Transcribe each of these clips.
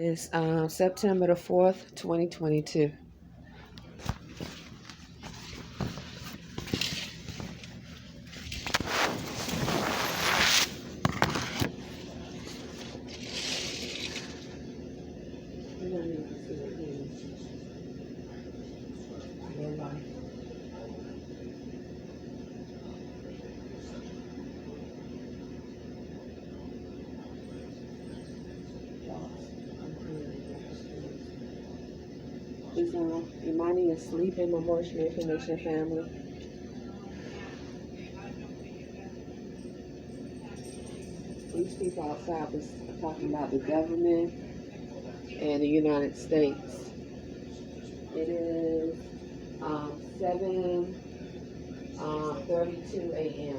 It's September the 4th, 2022. Just reminding you of sleeping, emotional information, family. These people outside was talking about the government and the United States. It is 7:32 a.m.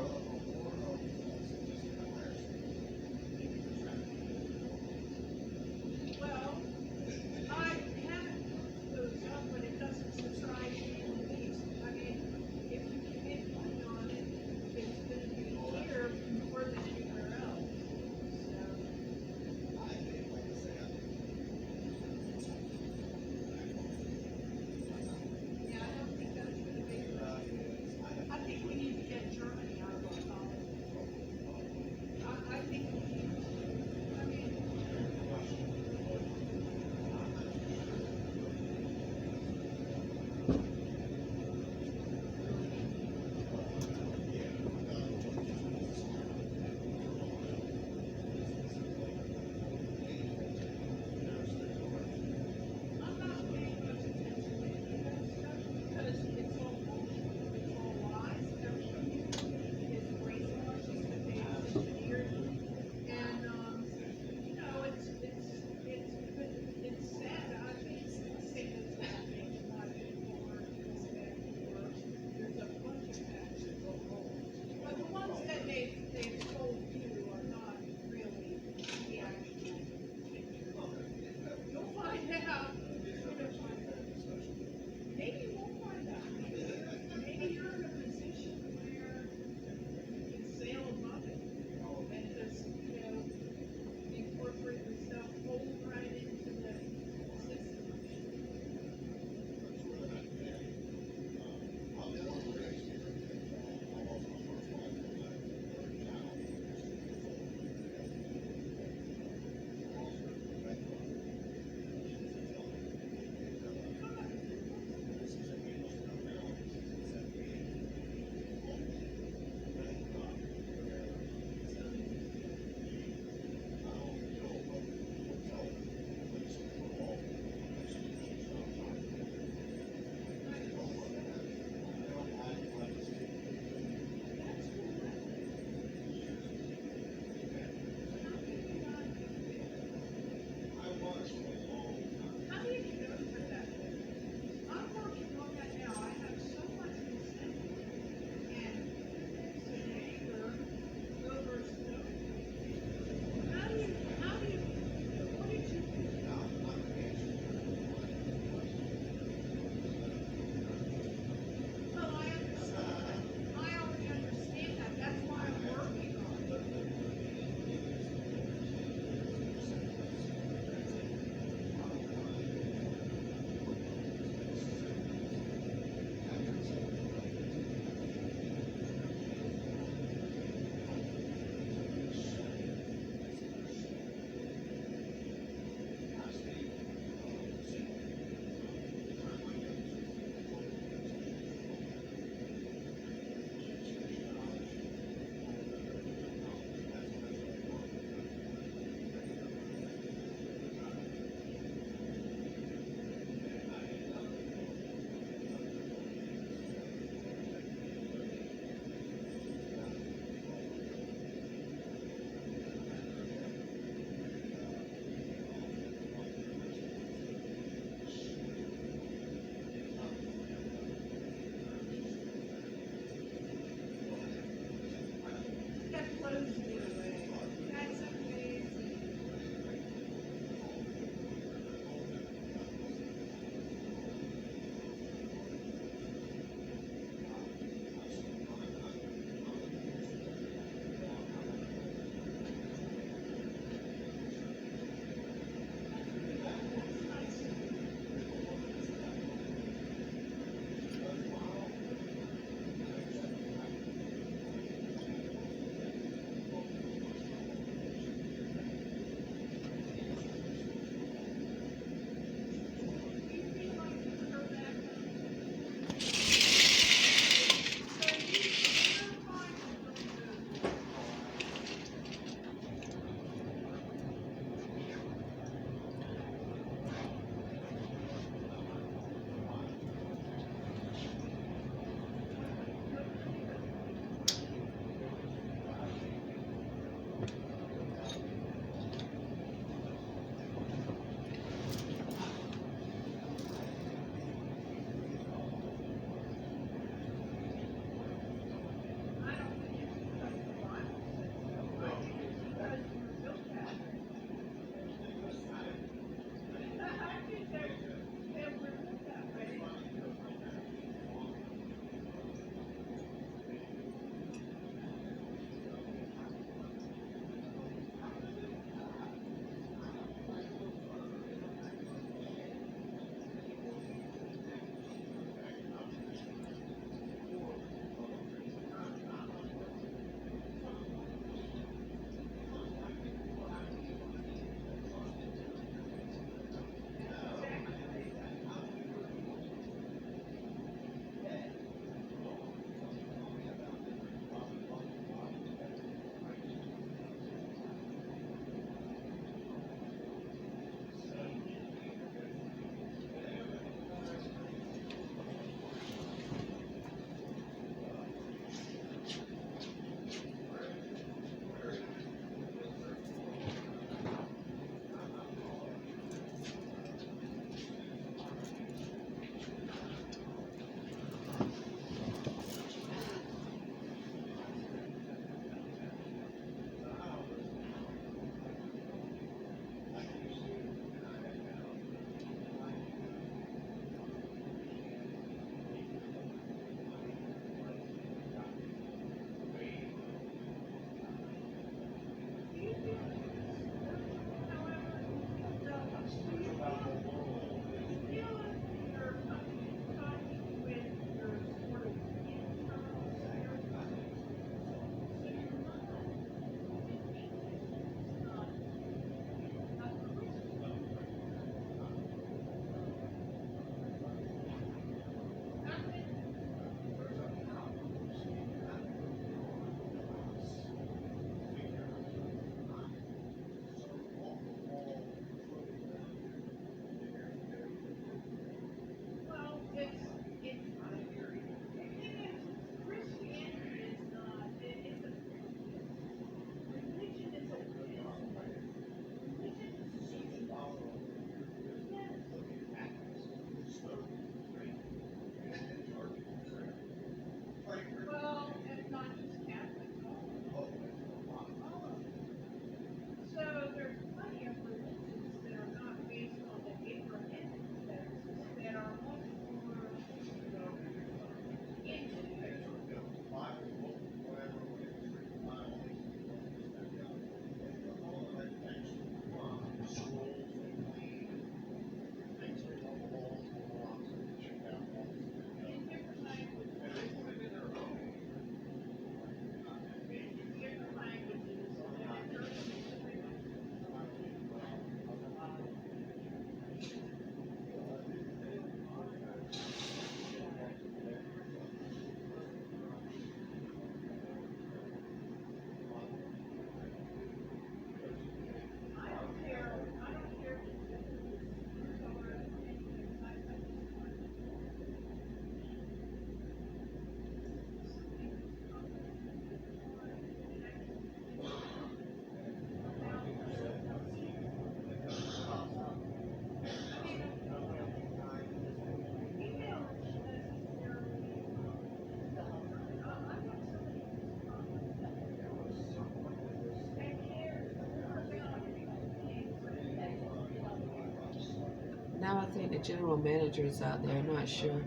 Now I think the general manager is out there. I'm not sure.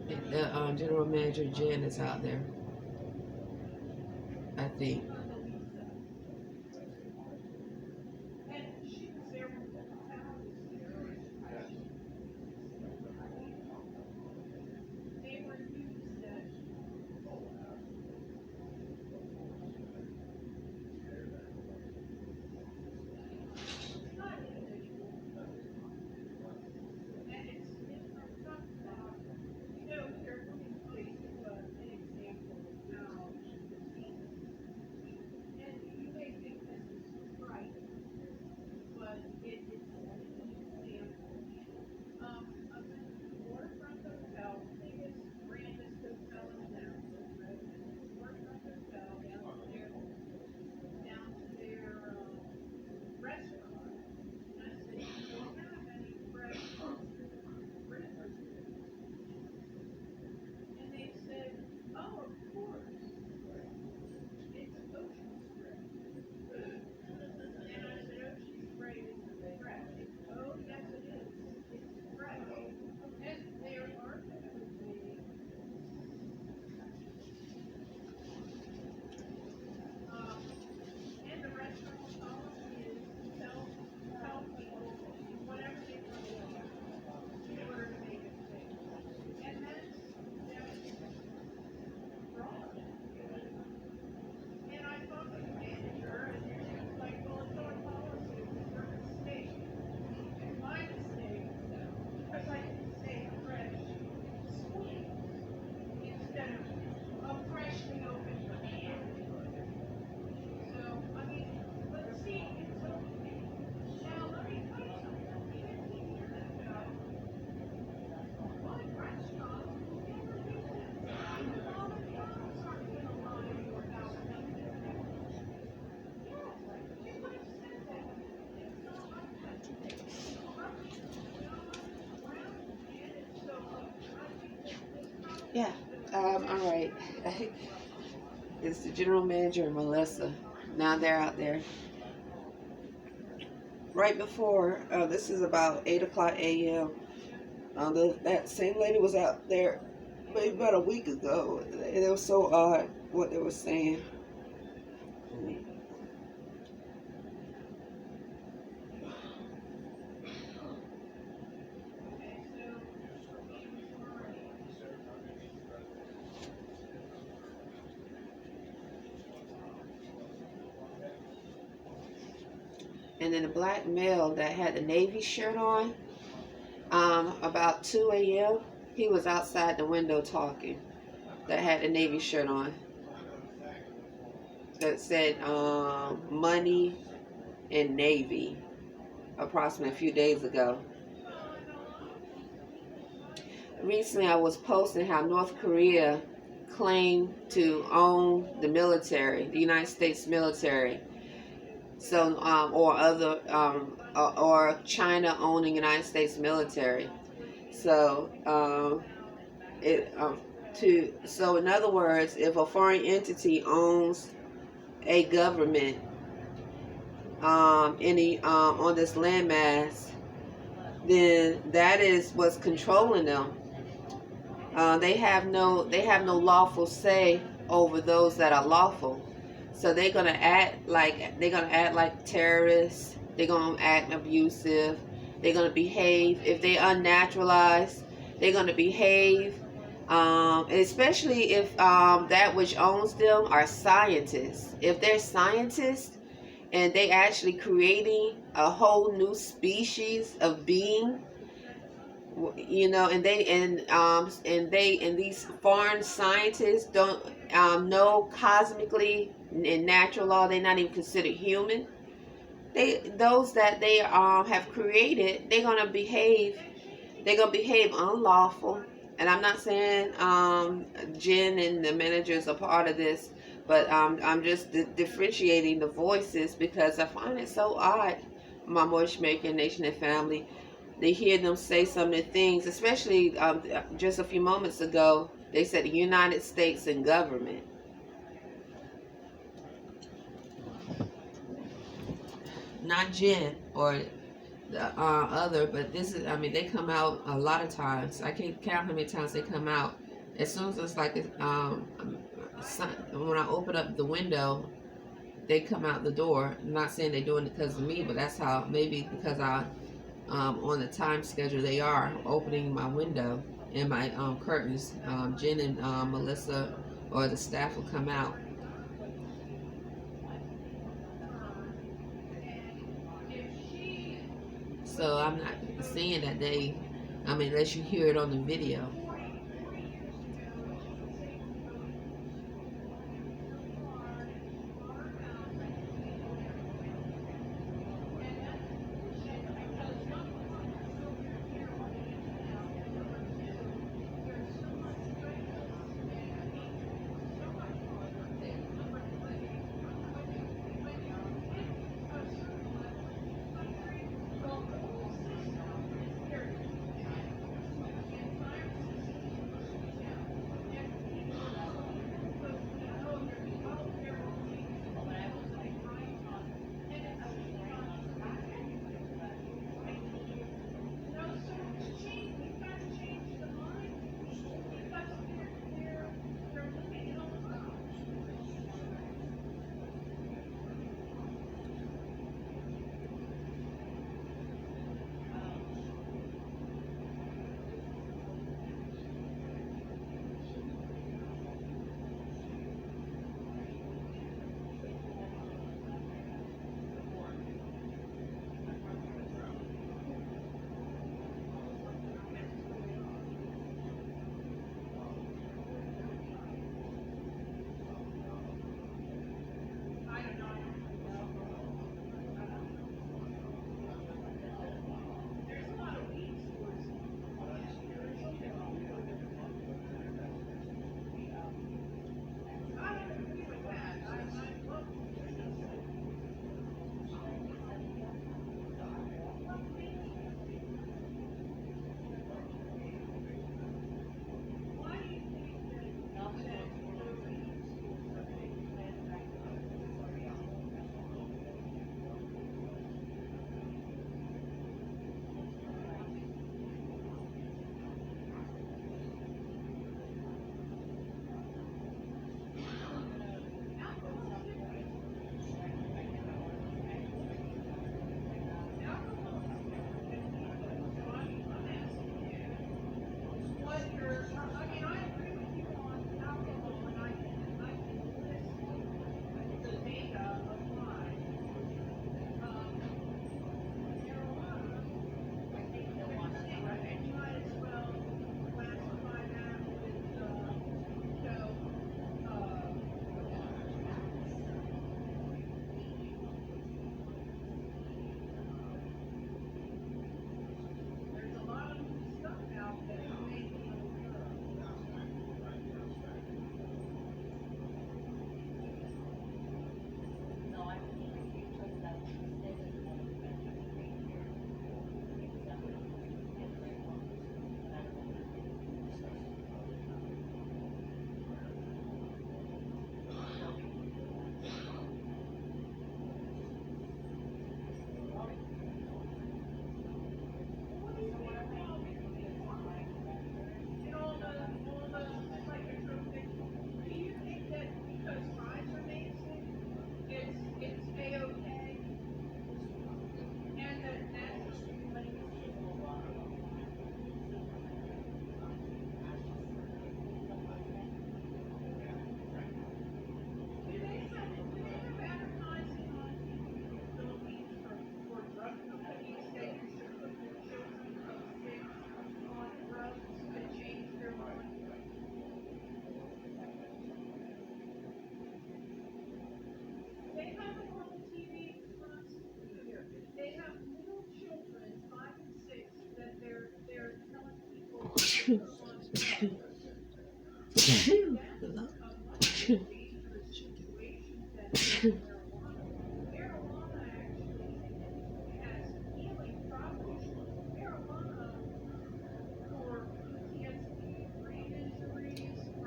The general manager Jen is out there. I think. Yeah. All right. It's the general manager and Melissa. Now they're out there. Right before, this is about 8 o'clock a.m. That same lady was out there maybe about a week ago. And it was so odd what they were saying. And then the black male that had the Navy shirt on, about 2 a.m., he was outside the window talking, that had the Navy shirt on, that said money and Navy, approximately a few days ago. Recently I was posting how North Korea claimed to own the military, the United States military. So, or China owning United States military. So, so in other words, if a foreign entity owns a government, on this landmass, then that is what's controlling them. They have no lawful say over those that are lawful. So they're gonna act like terrorists. They're gonna act abusive. They're gonna behave. If they unnaturalized, they're gonna behave. Especially if that which owns them are scientists. If they're scientists and they actually creating a whole new species of being, and these foreign scientists don't know cosmically in natural law, they're not even considered human. Those that they have created, they're gonna behave unlawful. And I'm not saying Jen and the managers are part of this, but I'm just differentiating the voices because I find it so odd, my Moorish American Nation and family, to hear them say some of the things, especially just a few moments ago, they said the United States and government. Not Jen or the other, but this is, I mean, they come out a lot of times. I can't count how many times they come out. As soon as it's like, when I open up the window, they come out the door. I'm not saying they're doing it because of me, but that's how, maybe because I, on the time schedule they are opening my window and my curtains. Jen and Melissa or the staff will come out. So I'm not seeing that they, I mean, unless you hear it on the video.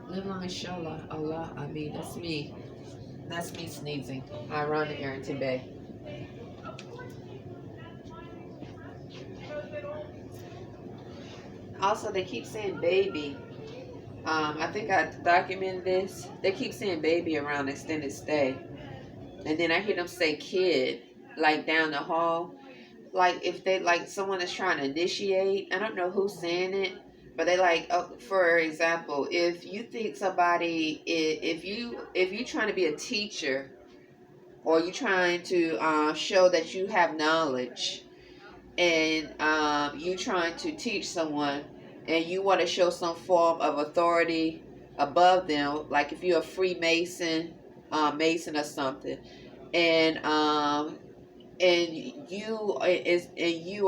Live long inshallah, Allah. I mean, that's me. That's me sneezing. I run to Arrington-Bey. Also, they keep saying baby. I think I documented this. They keep saying baby around extended stay. And then I hear them say kid, like down the hall. Like if they like someone is trying to initiate, I don't know who's saying it, but they like, for example, if you think somebody, if you trying to be a teacher, or you trying to show that you have knowledge, and you trying to teach someone, and you want to show some form of authority above them, like if you're a Freemason, Mason or something, and and you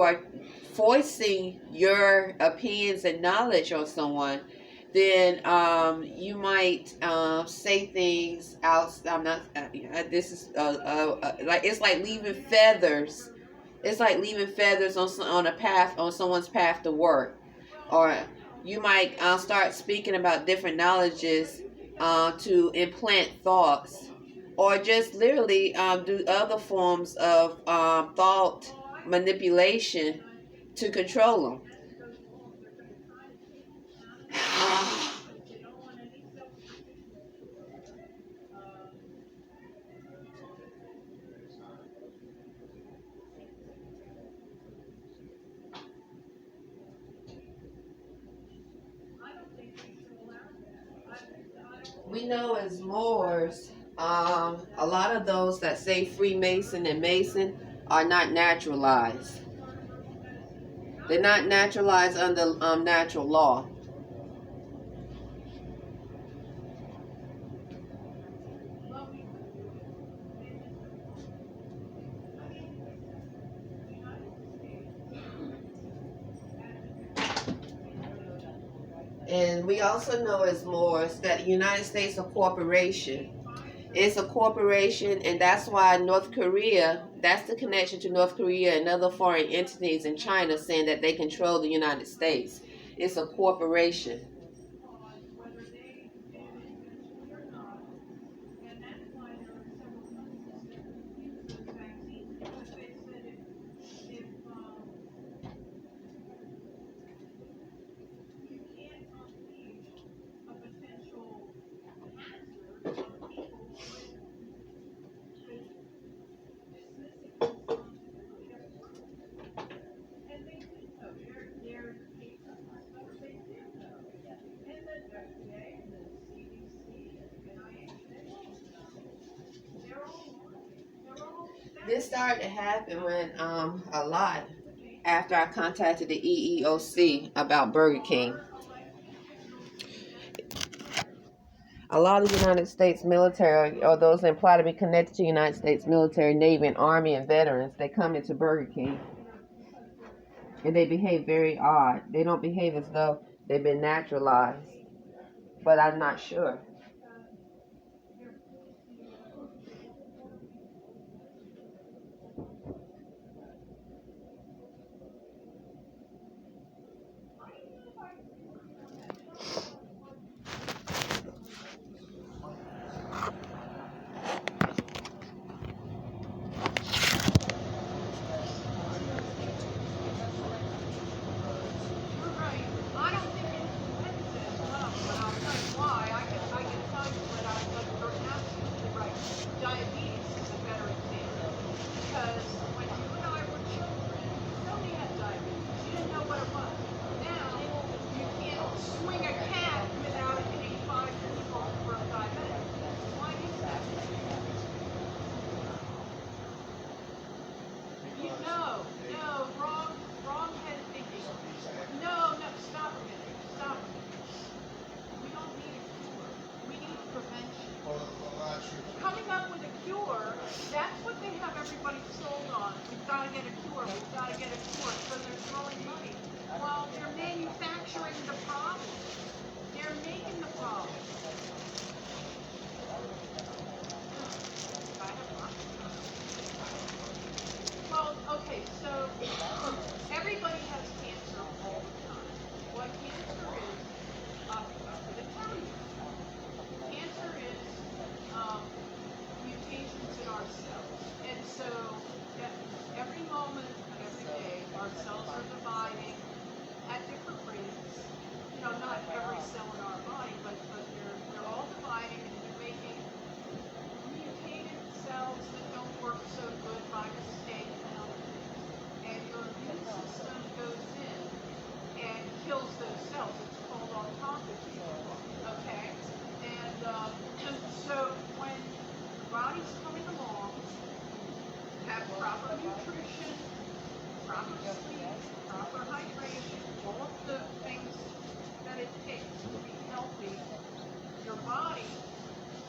are voicing your opinions and knowledge on someone, then you might say things out. I'm not. This is like it's like leaving feathers. It's like leaving feathers on a path, on someone's path to work, or you might start speaking about different knowledges to implant thoughts, or just literally do other forms of thought manipulation to control them. We know as Moors, a lot of those that say Freemason and Mason are not naturalized. They're not naturalized under natural law. And we also know as Moors that the United States is a corporation. It's a corporation, and that's why North Korea, that's the connection to North Korea and other foreign entities in China saying that they control the United States. It's a corporation. This started to happen when a lot after I contacted the EEOC about Burger King. A lot of the United States military, or those that imply to be connected to the United States military, Navy, and Army, and veterans, they come into Burger King and they behave very odd. They don't behave as though they've been naturalized, but I'm not sure. sales. It's called autophagy. Okay? And so when the body's coming along, have proper nutrition, proper sleep, proper hydration, all of the things that it takes to be healthy, your body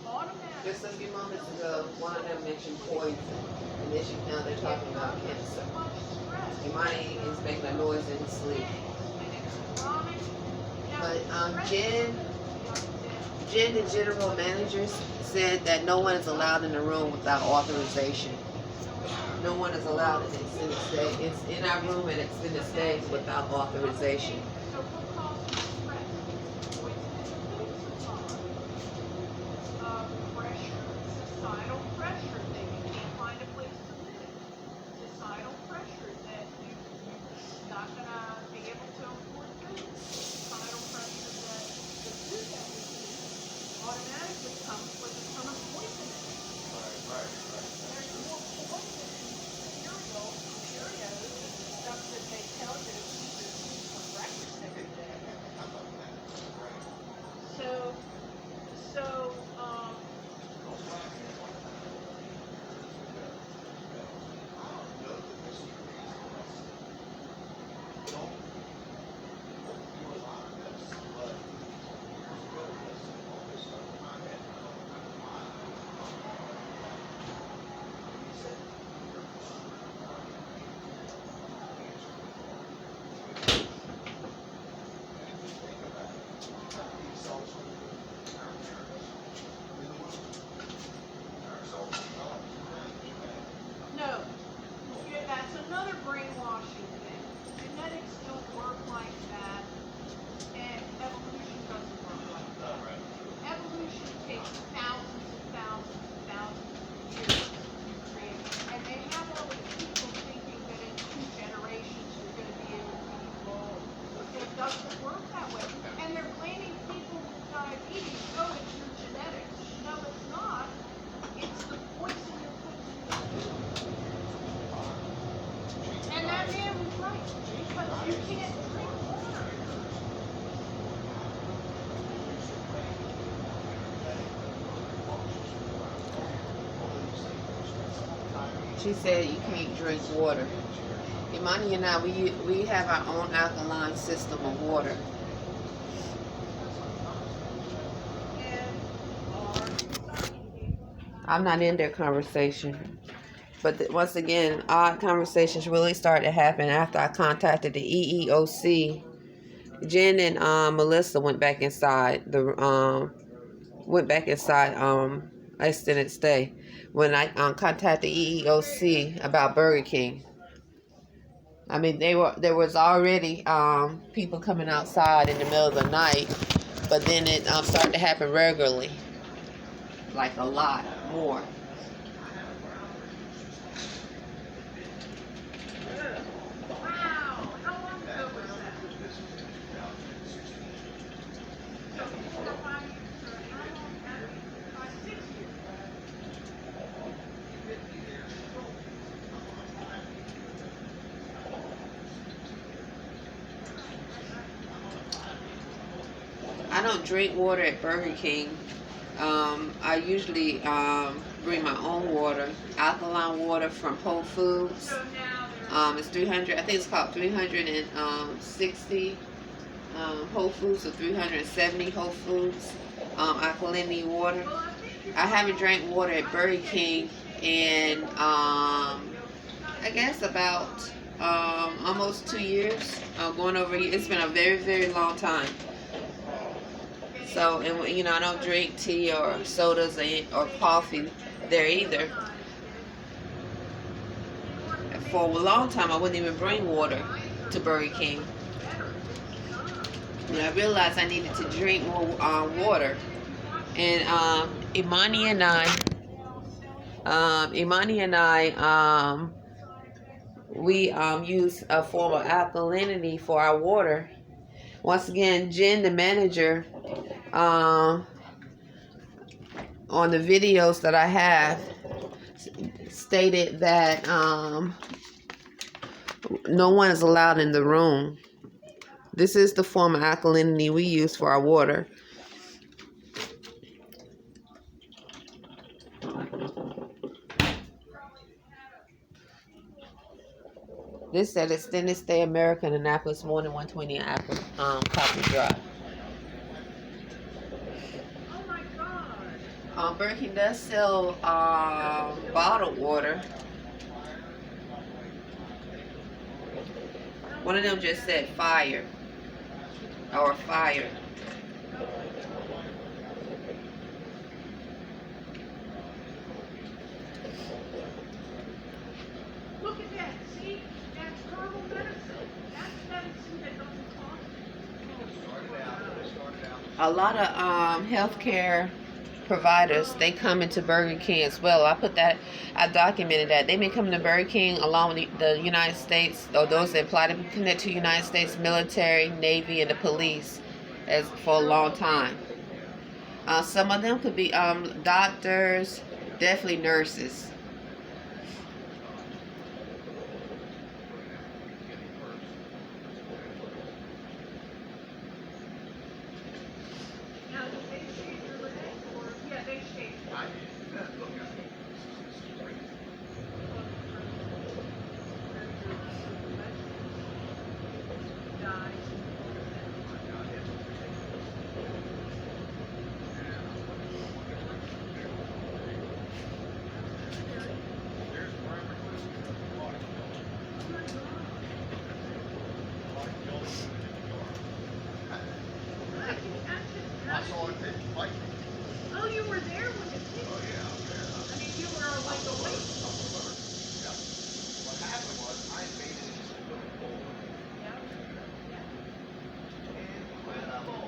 automatically. Just a few moments ago, one of them mentioned poison, and then now they're talking about cancer. Imani is making a noise in his sleep. But Jen, the general manager, said that no one is allowed in the room without authorization. No one is allowed in extended stay. It's in our room and extended stays without authorization. Societal pressure that you can't find a place to live. Societal pressure that you're not going to be able to afford food. Societal pressure that the food that we eat automatically comes with a ton of poison in it. Right. There's more poison in cereals, Cheerios, and stuff that they tell you to eat for breakfast every day. So, no, that's another brainwashing thing. Genetics don't work like that, and evolution doesn't work like that. Evolution takes thousands and thousands and thousands of years to create, and they have all these people thinking that in 2 generations you're going to be able to evolve. It doesn't work that way, and they're blaming people with diabetes. Oh, it's your genetics. No, it's not. It's the poison you're putting in your food. And that man was right, because you can't drink water. She said you can't drink water. Imani and I, we have our own alkaline system of water. I'm not in their conversation. But once again, odd conversations really started to happen after I contacted the EEOC. Jen and Melissa went back inside extended stay when I contacted the EEOC about Burger King. I mean, there was already people coming outside in the middle of the night, but then it started to happen regularly, like a lot more. I don't drink water at Burger King. I usually bring my own water, alkaline water from Whole Foods. It's 300. I think it's called 360 Whole Foods or 370 Whole Foods alkalinity water. I haven't drank water at Burger King in I guess about almost 2 years. Going over. It's been a very, very long time. So, and I don't drink tea or sodas or coffee there either. For a long time, I wouldn't even bring water to Burger King. When I realized I needed to drink more water, and Imani and I, we use a form of alkalinity for our water. Once again, Jen, the manager, on the videos that I have, stated that no one is allowed in the room This is the form of alkalinity we use for our water. This said extended stay American Annapolis more than 120 Apple Coffee Drive. Oh my God. Burger King does sell bottled water. One of them just said fire or fire. Look at that. See? That's herbal medicine. That's medicine that doesn't cost you. A lot of healthcare providers, they come into Burger King as well. I documented that. They've been coming to Burger King along with the United States, or those that apply to connect to the United States military, Navy, and the police as for a long time. Some of them could be doctors, definitely nurses. Now, do they shave your legs or yeah, they shave. Oh, you were there when it hit? Oh, yeah, I was there. I mean, you were like awake. What happened was I made it into the bowl.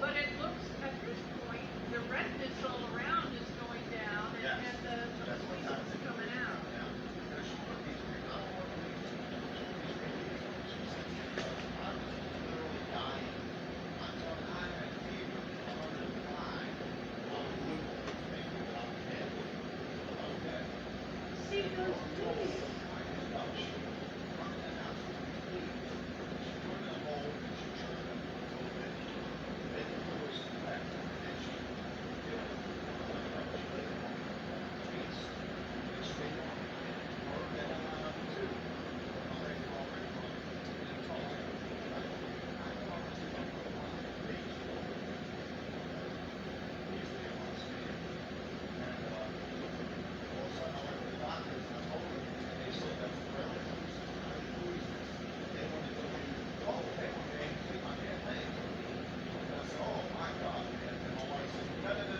But it looks, at this point, the redness all around is going down and the poison's coming out. See those leaves?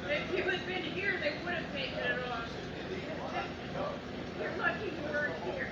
If you had been here, they would have taken it off. You're lucky you weren't here.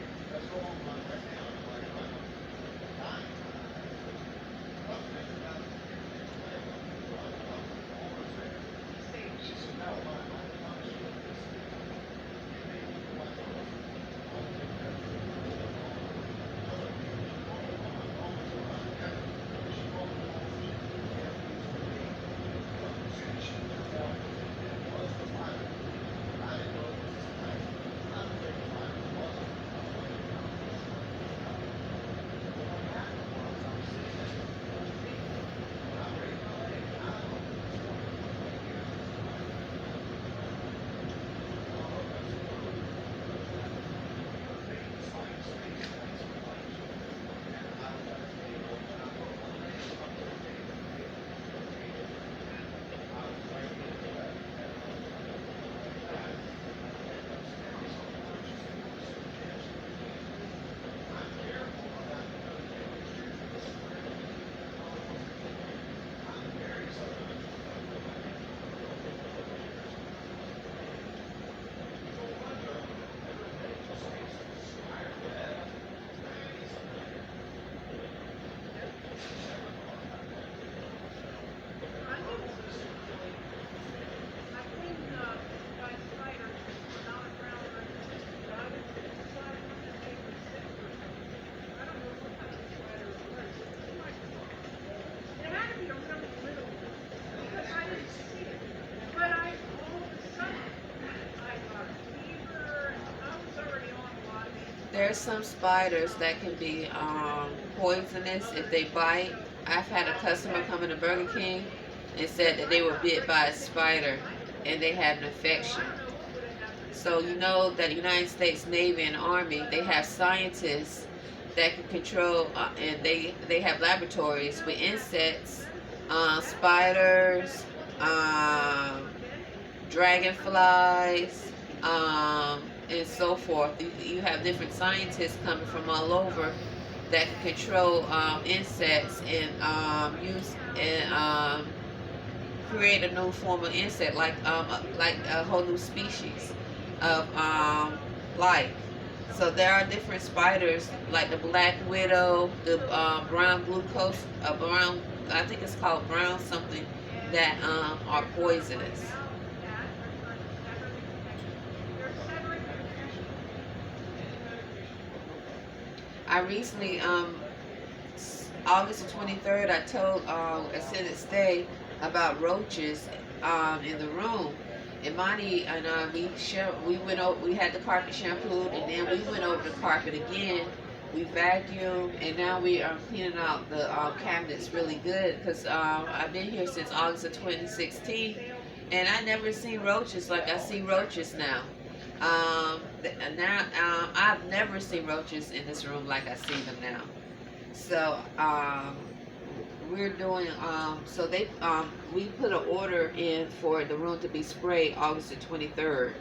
There's some spiders that can be poisonous if they bite. I've had a customer come into Burger King and said that they were bit by a spider and they had an infection. So you know that the United States Navy and Army, they have scientists that can control, and they have laboratories with insects, spiders, dragonflies, and so forth. You have different scientists coming from all over that can control insects and use and create a new form of insect, like a whole new species of life. So there are different spiders, like the black widow, the brown glucose, brown, I think it's called brown something, that are poisonous. I recently, August the 23rd, I told Extended Stay about roaches in the room. And Monty and we went over, we had the carpet shampooed, and then we went over the carpet again. We vacuumed, and now we are cleaning out the cabinets really good, because I've been here since August of 2016, and I never seen roaches like I see roaches now. I've never seen roaches in this room like I see them now. So we're doing so we put an order in for the room to be sprayed August the 23rd.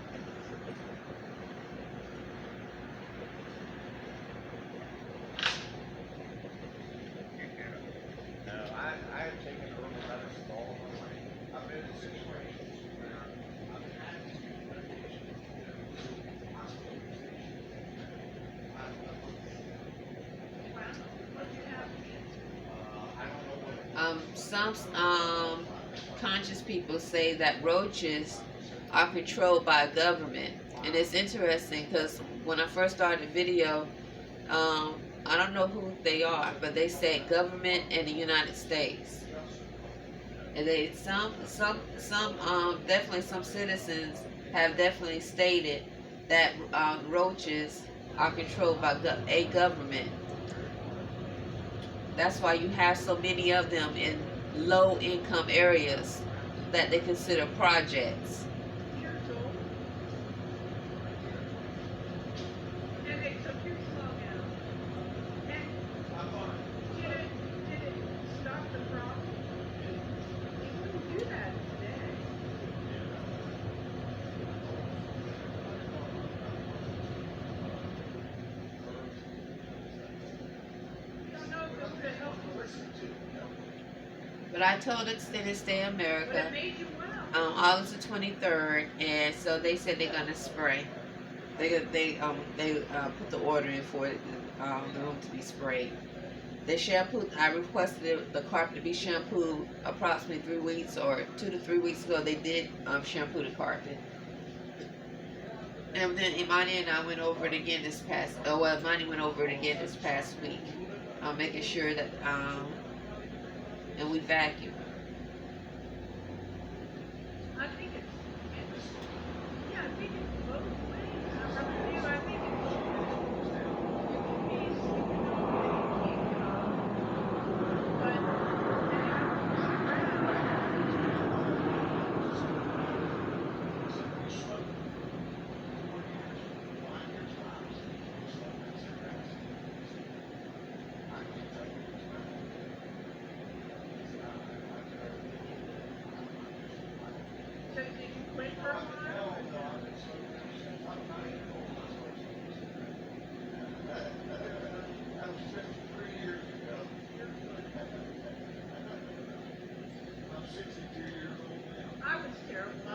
Some conscious people say that roaches are controlled by a government, and it's interesting because when I first started the video, I don't know who they are, but they say government and the United States, and they definitely some citizens have definitely stated that roaches are controlled by a government. That's why you have so many of them in low income areas that they consider projects. But I told Extended Stay America August the 23rd, and so they said they're gonna spray. They put the order in for the room to be sprayed. They shampooed. I requested the carpet to be shampooed approximately 3 weeks or 2 to 3 weeks ago. They did shampoo the carpet, and then Imani and I went over it again this past. Imani went over it again this past week, making sure that and we vacuum. I think it's, yeah, I think it's both ways. I really do. I think it's so did you quit for a while? I was terrible. I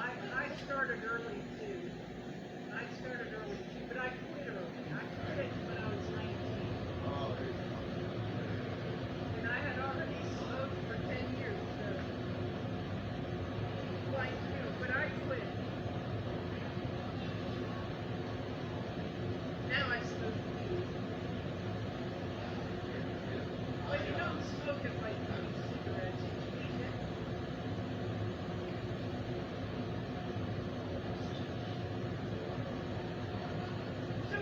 started early too. But I quit early. I quit when I was 19. And I had already smoked for 10 years, so like you, but I quit. Now I smoke weed. But you don't smoke it like cigarettes. You eat it. So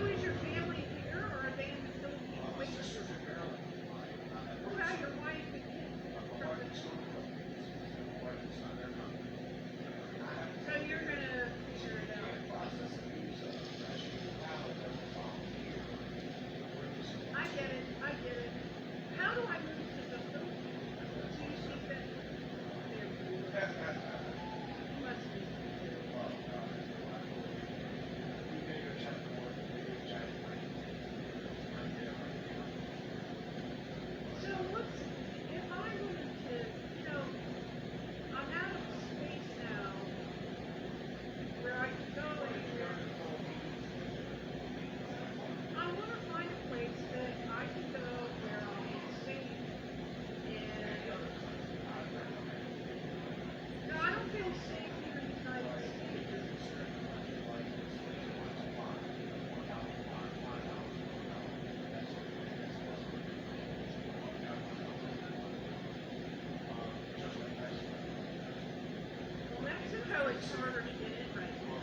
it's harder to get in right now.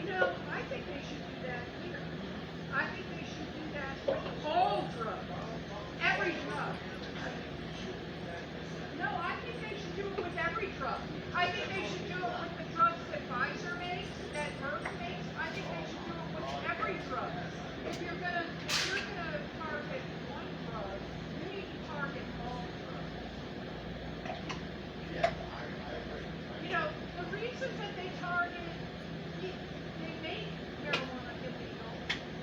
I think they should do that here. I think they should do that with all drugs. Every drug. No, I think they should do it with every drug. I think they should do it with the drugs that Pfizer makes, that Merck makes. I think they should do it with every drug. If you're gonna target one drug, you need to target all drugs. The reason that they make marijuana illegal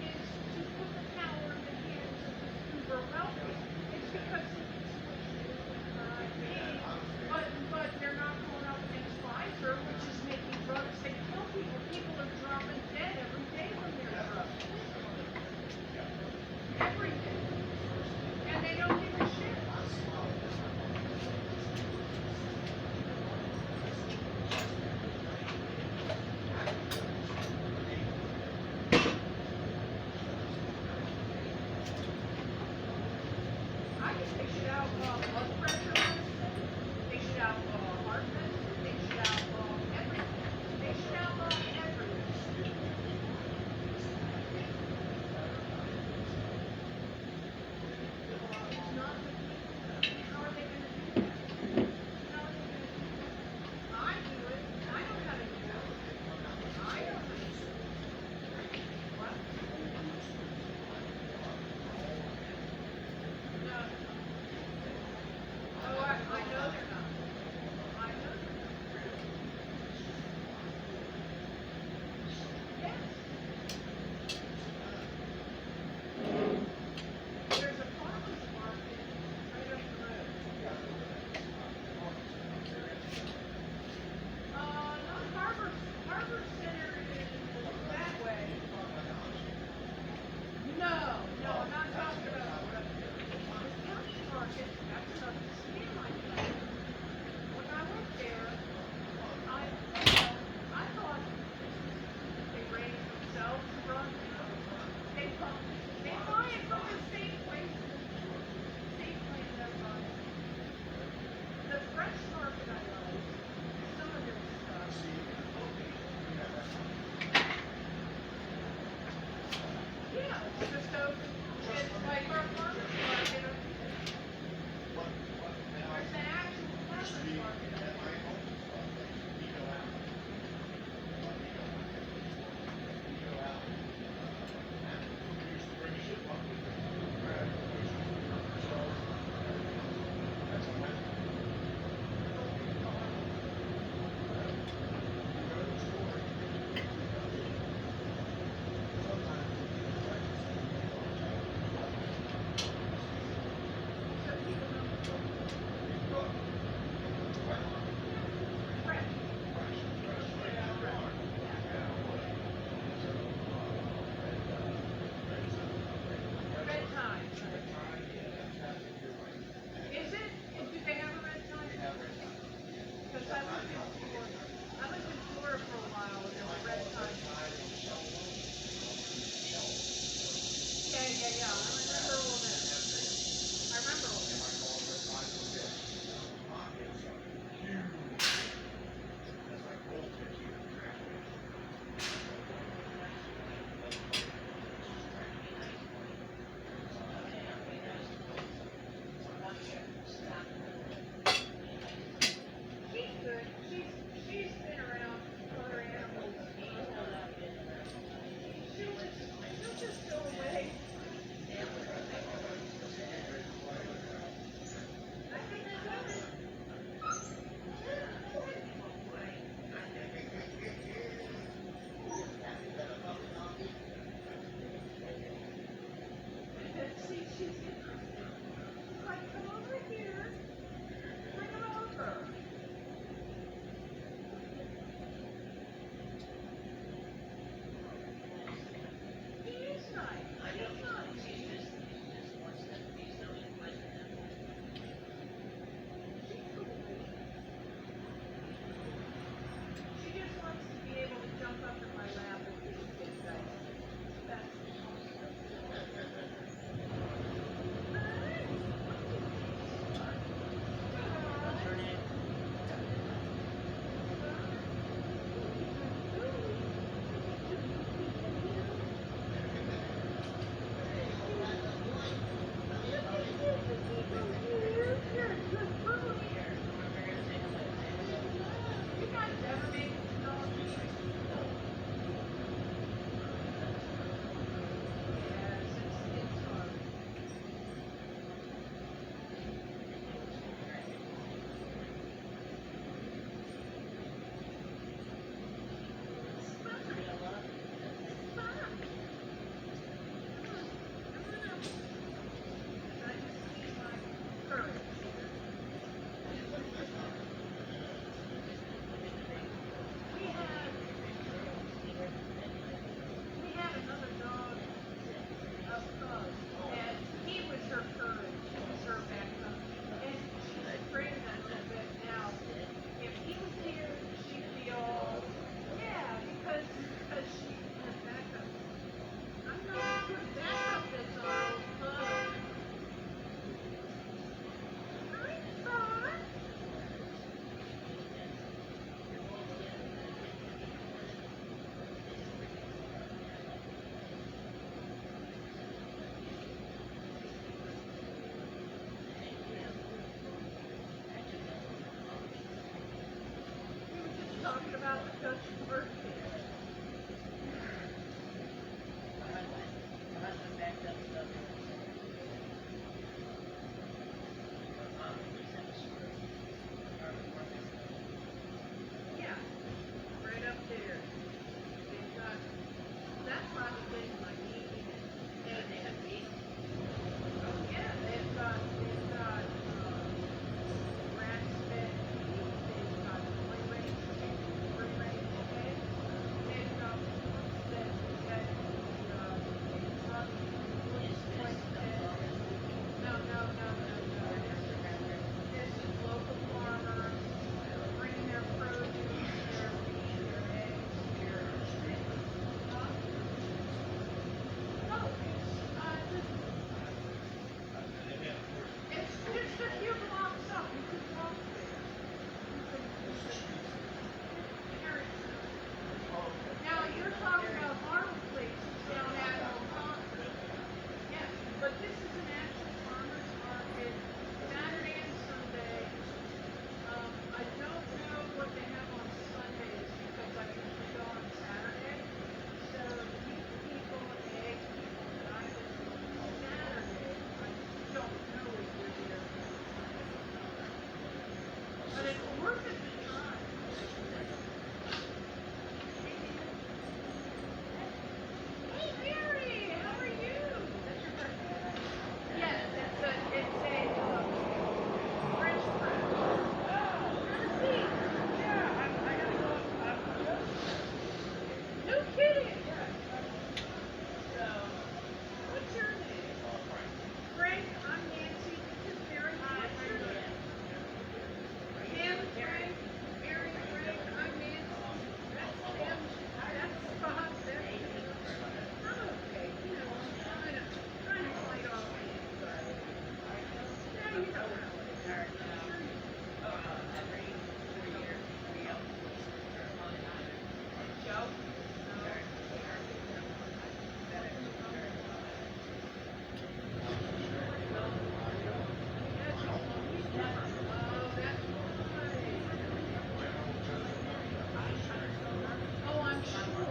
is to put the power in the hands of the super wealthy. It's because they can switch to but they're not going up against Pfizer doesn't work here. Yeah, right up there. They've got, that's probably my meeting. And they have meat. Oh, yeah, they've got, grass fed beef, they've got free range eggs, they've got pork that has, like that. No, no, no, no, no. This is local farmers bringing their produce, their meat, their eggs, their huh? No, it's just a few blocks up. You could walk there. Now you're talking about farm places down at O'Connor. Yes, but this is an actual farmer's market, Saturday and Sunday. I don't know what they have on Sundays because I usually go on Saturday. So meat people, egg people, and I just Saturday, I don't know if you're there. But it's worth it to try. Hey Mary, how are you? Yes, it's a French press. See, yeah, I gotta go. No kidding. So, what's your name? Frank, I'm Nancy. This is Mary. What's your name? Sam, Frank, Mary, Frank, I'm Nancy. That's Sam. That's Bob. That's me. I'm okay. You know, I'm trying to fight off the anxiety. Yeah, you know how it is. Sure you Joe? Oh, that's right. Oh, I'm sure.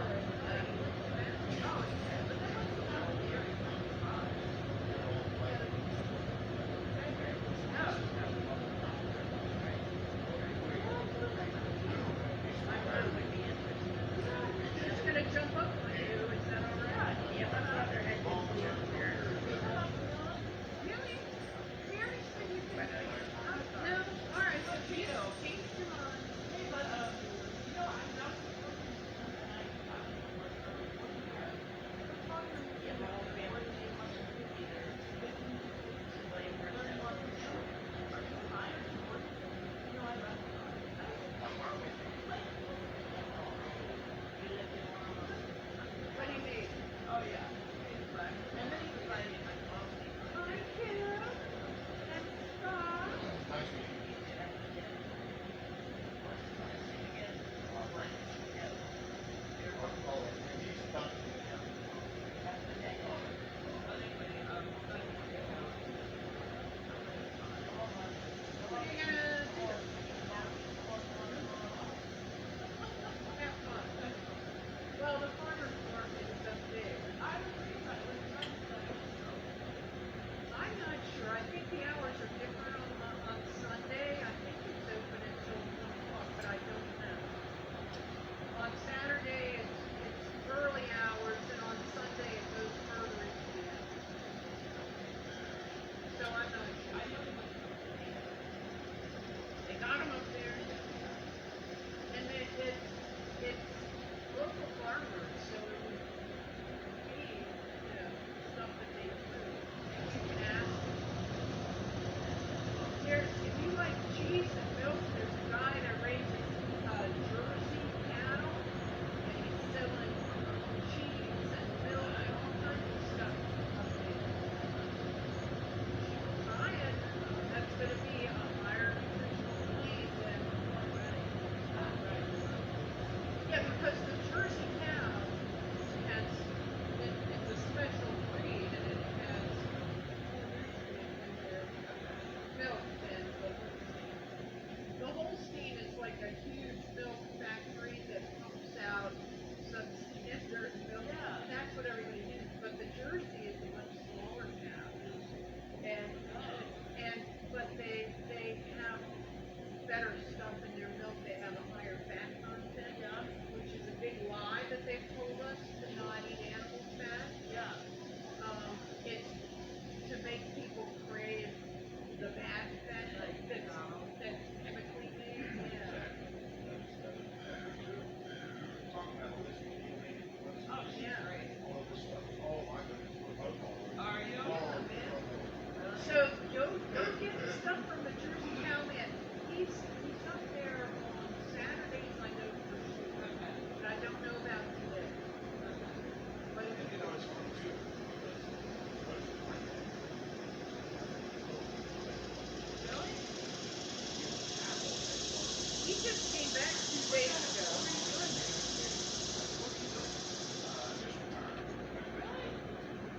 back 2 days ago.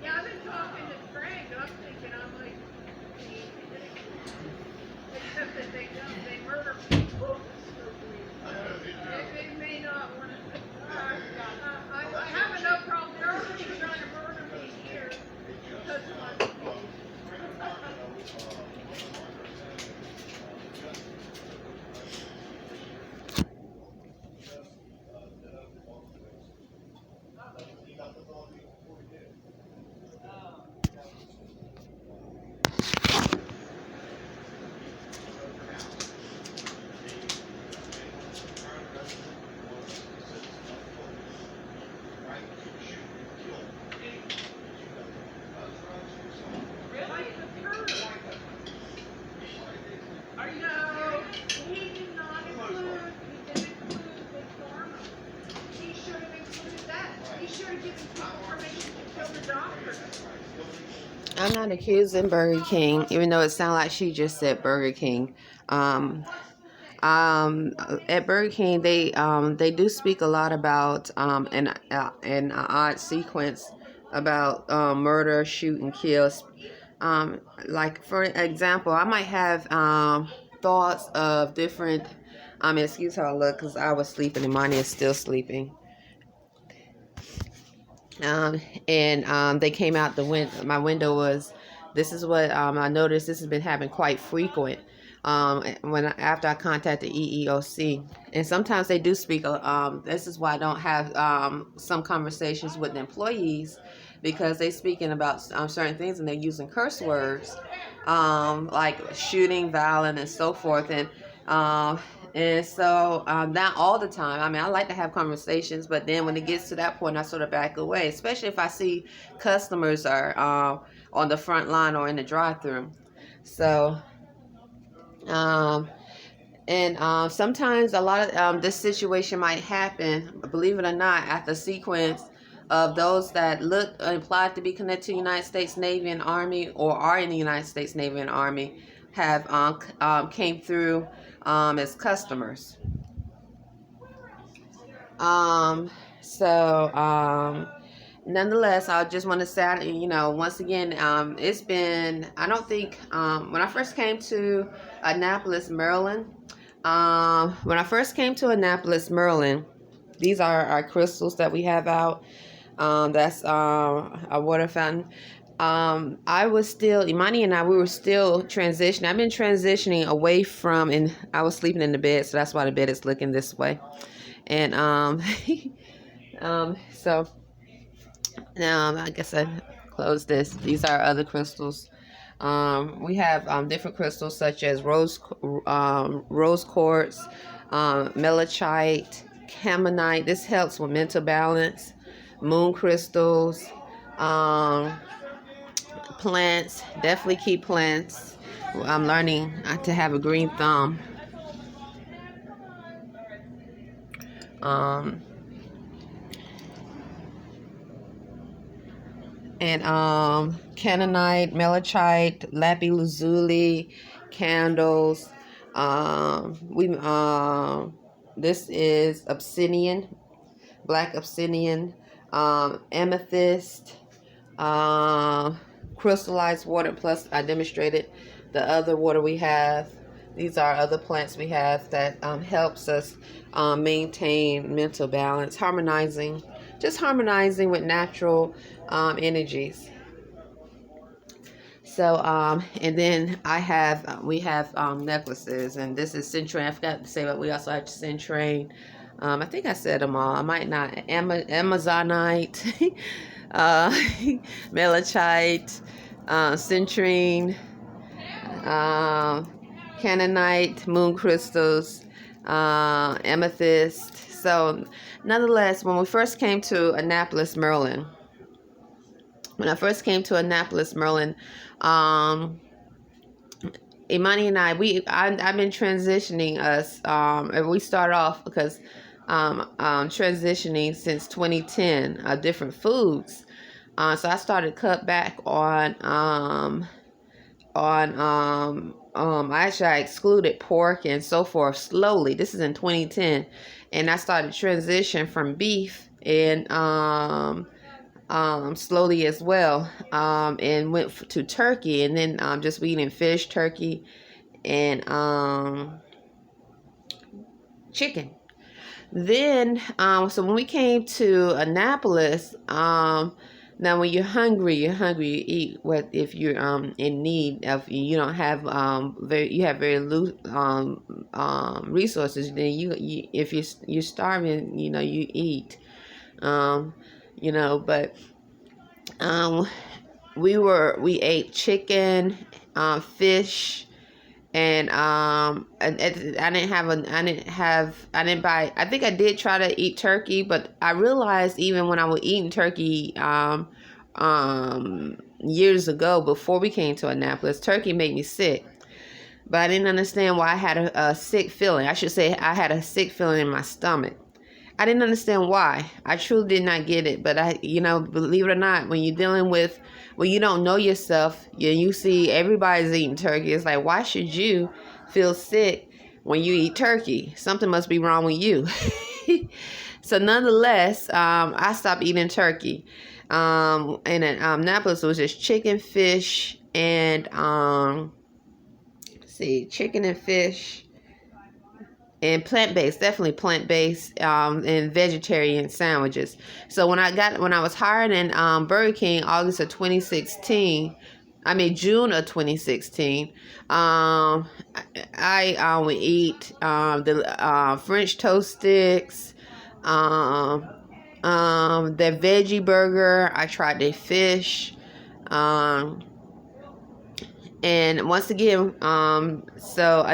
Yeah, I've been talking to Frank, and I'm thinking, I'm like, except that they murder people. They may not want to. I have no problem. They're already trying to murder me here because of my beliefs. Really? The turtle. No, he did not include, he didn't include Big Pharma. He should have included that. He should have given people permission to kill the doctors. I'm not accusing Burger King, even though it sounded like she just said Burger King. At Burger King, they do speak a lot about an odd sequence about murder, shoot, and kills. Like for example, I might have thoughts of different. Excuse how I look because I was sleeping and Monty is still sleeping. They came out the window. My window was. This is what I noticed. This has been happening quite frequent. After I contacted EEOC, and sometimes they do speak. This is why I don't have some conversations with the employees because they speaking about certain things and they're using curse words, like shooting, violent, and so forth. And so not all the time. I mean, I like to have conversations, but then when it gets to that point, I sort of back away, especially if I see customers are on the front line or in the drive-through. So, sometimes a lot of this situation might happen, believe it or not, after a sequence of those that look implied to be connected to the United States Navy and Army or are in the United States Navy and Army have came through as customers. Nonetheless, I just want to say, once again, it's been, I don't think, when I first came to Annapolis, Maryland, these are our crystals that we have out. That's a water fountain. I was still, Imani and I, we were still transitioning. I've been transitioning away from, and I was sleeping in the bed, so that's why the bed is looking this way. And I guess I close this. These are other crystals. We have different crystals such as rose quartz, melachite, camonite. This helps with mental balance. Moon crystals, plants. Definitely keep plants. I'm learning to have a green thumb. Canonite, melachite, lapis lazuli, candles. This is obsidian, black obsidian, amethyst, crystallized water. Plus, I demonstrated the other water we have. These are other plants we have that helps us maintain mental balance, harmonizing with natural energies. So, and then we have necklaces, and this is Centrain. I forgot to say, but we also have Centrain. I think I said them all. I might not. Amazonite, melachite, Centrain, canonite, moon crystals, amethyst. So, nonetheless, when we first came to Annapolis, Maryland, I've been transitioning us. We start off because transitioning since 2010 different foods. So I started cut back on on actually I excluded pork and so forth slowly. This is in 2010, and I started transition from beef and slowly as well, and went to turkey, and then just eating fish, turkey, and chicken. Then so when we came to Annapolis, now when you're hungry, you eat what if you're in need of, you don't have you have very loose resources, then you if you're starving, you eat. But we ate chicken, fish, and I didn't buy. I think I did try to eat turkey, but I realized even when I was eating turkey years ago, before we came to Annapolis, turkey made me sick. But I didn't understand why I had a sick feeling. I should say I had a sick feeling in my stomach. I didn't understand why. I truly did not get it. But believe it or not, when you're dealing with, when you don't know yourself, you see everybody's eating turkey. It's like, why should you feel sick when you eat turkey? Something must be wrong with you. So nonetheless, I stopped eating turkey. And in Annapolis, it was just chicken, fish, and chicken and fish. And plant-based, definitely plant-based, and vegetarian sandwiches. So when I was hired in Burger King, June of 2016, I would eat the French toast sticks, the veggie burger. I tried the fish, and once again, and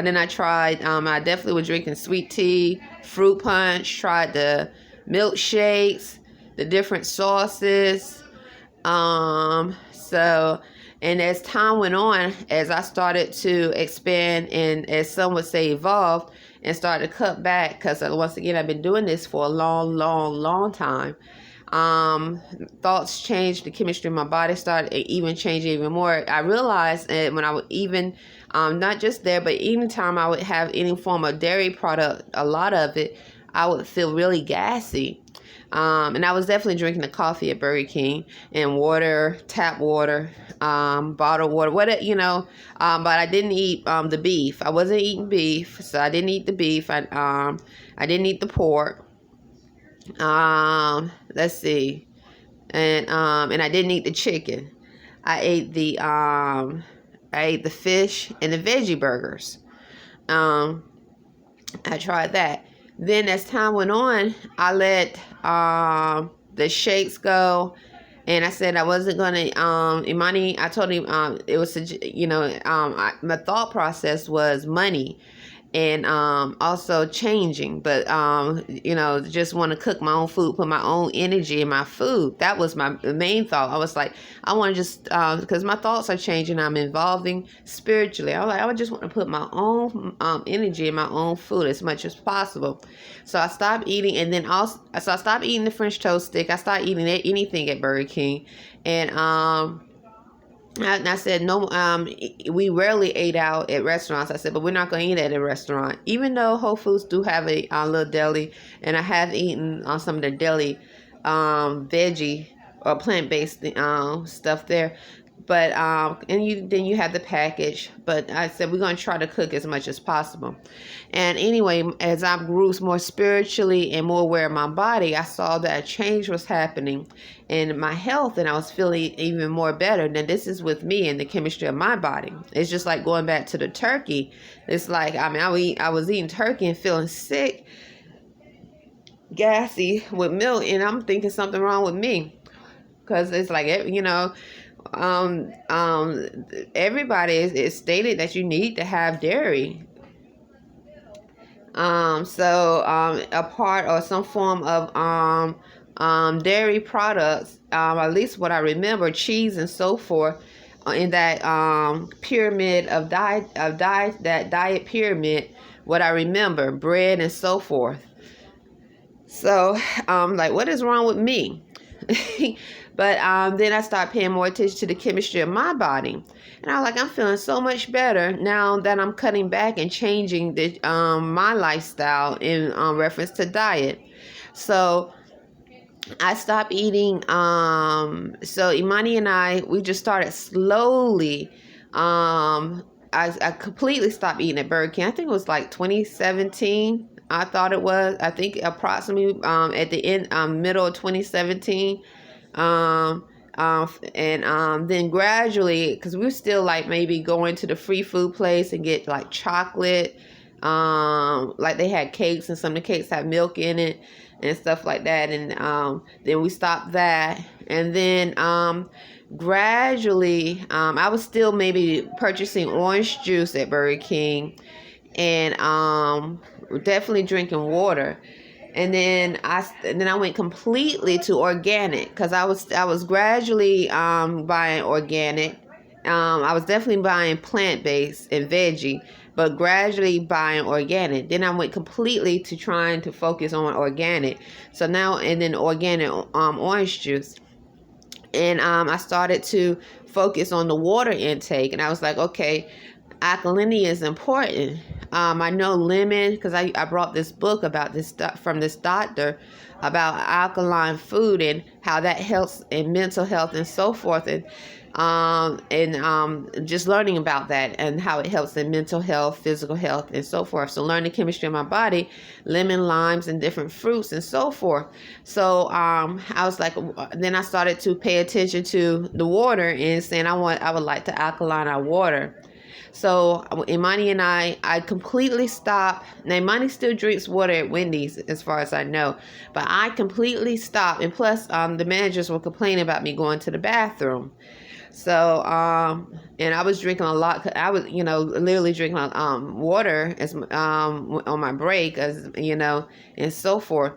then I tried, I definitely was drinking sweet tea, fruit punch, tried the milkshakes, the different sauces. And as time went on, as I started to expand and, as some would say, evolve, and started to cut back, because once again, I've been doing this for a long, long, long time. Thoughts changed, the chemistry in my body started even changing even more. I realized that when I would even, not just there, but anytime I would have any form of dairy product, a lot of it, I would feel really gassy. And I was definitely drinking the coffee at Burger King and water, tap water, bottled water, whatever, but I didn't eat the beef. I wasn't eating beef, so I didn't eat the beef. I didn't eat the pork. Let's see. And I didn't eat the chicken. I ate the fish and the veggie burgers. I tried that. Then as time went on, I let the shakes go, and I said I wasn't gonna. Imani, I told him it was my thought process was money, and also changing, but just want to cook my own food, put my own energy in my food. That was my main thought. I was like, I want to just because my thoughts are changing, I'm evolving spiritually. I would just want to put my own energy in my own food as much as possible. So I stopped eating, and then I stopped eating the French toast stick. I started eating anything at Burger King, and I said, no, we rarely ate out at restaurants. I said, but we're not going to eat at a restaurant. Even though Whole Foods do have a little deli, and I have eaten on some of their deli veggie or plant-based stuff there. But then you have the package. But I said we're going to try to cook as much as possible. And anyway, as I grew more spiritually and more aware of my body, I saw that a change was happening in my health, and I was feeling even more better. Now this is with me and the chemistry of my body. It's just like going back to the turkey. It's like I was eating turkey and feeling sick, gassy with milk, and I'm thinking something wrong with me, because it's like everybody is stated that you need to have dairy. A part or some form of dairy products, at least what I remember, cheese and so forth, in that pyramid of diet, that diet pyramid, what I remember, bread and so forth. So, like, what is wrong with me? But then I started paying more attention to the chemistry of my body. And I was like, I'm feeling so much better now that I'm cutting back and changing my lifestyle in reference to diet. So I stopped eating. So Imani and we just started slowly. I completely stopped eating at Burger King. I think it was like 2017. I thought it was. I think approximately at the end, middle of 2017. Then gradually, because we were still like maybe going to the free food place and get like chocolate. Like they had cakes, and some of the cakes had milk in it and stuff like that. And then we stopped that. And then gradually, I was still maybe purchasing orange juice at Burger King, and definitely drinking water. And then I went completely to organic, because I was gradually buying organic. I was definitely buying plant-based and veggie, but gradually buying organic. Then I went completely to trying to focus on organic. So now, and then organic orange juice. And I started to focus on the water intake. And I was like, okay, alkalinity is important. I know lemon, because I brought this book about this from this doctor about alkaline food and how that helps in mental health and so forth. And just learning about that and how it helps in mental health, physical health, and so forth. So learning chemistry of my body, lemon, limes, and different fruits and so forth. So I was like, then I started to pay attention to the water and saying I would like to alkaline our water. So Imani and I completely stopped. Now Imani still drinks water at Wendy's, as far as I know, but I completely stopped. And plus, the managers were complaining about me going to the bathroom. So, and I was drinking a lot. I was, literally drinking water as on my break, and so forth.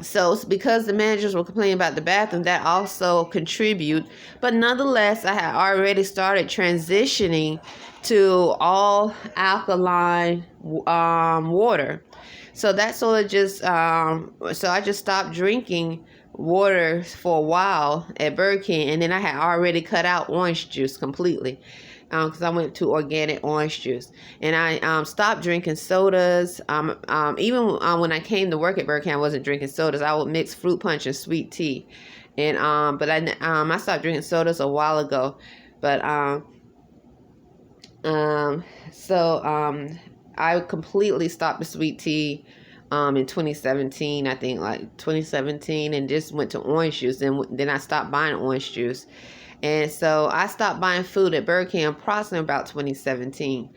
So because the managers were complaining about the bathroom, that also contribute. But nonetheless, I had already started transitioning to all alkaline water. So that's sort of just, so I just stopped drinking water for a while at Burger King, and then I had already cut out orange juice completely, because I went to organic orange juice, and I stopped drinking sodas. Even when I came to work at Burger King, I wasn't drinking sodas. I would mix fruit punch and sweet tea, and but I stopped drinking sodas a while ago, but I completely stopped the sweet tea in 2017, I think, like 2017, and just went to orange juice. And then I stopped buying orange juice. And so I stopped buying food at Burger King approximately about 2017,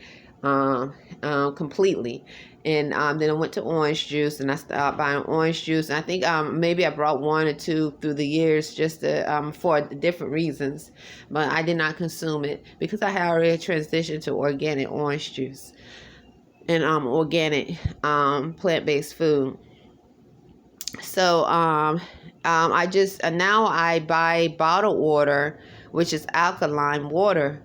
completely. And then I went to orange juice, and I stopped buying orange juice. And I think maybe I brought one or two through the years, just to, for different reasons. But I did not consume it because I had already transitioned to organic orange juice and organic plant-based food. So I just now I buy bottled water, which is alkaline water.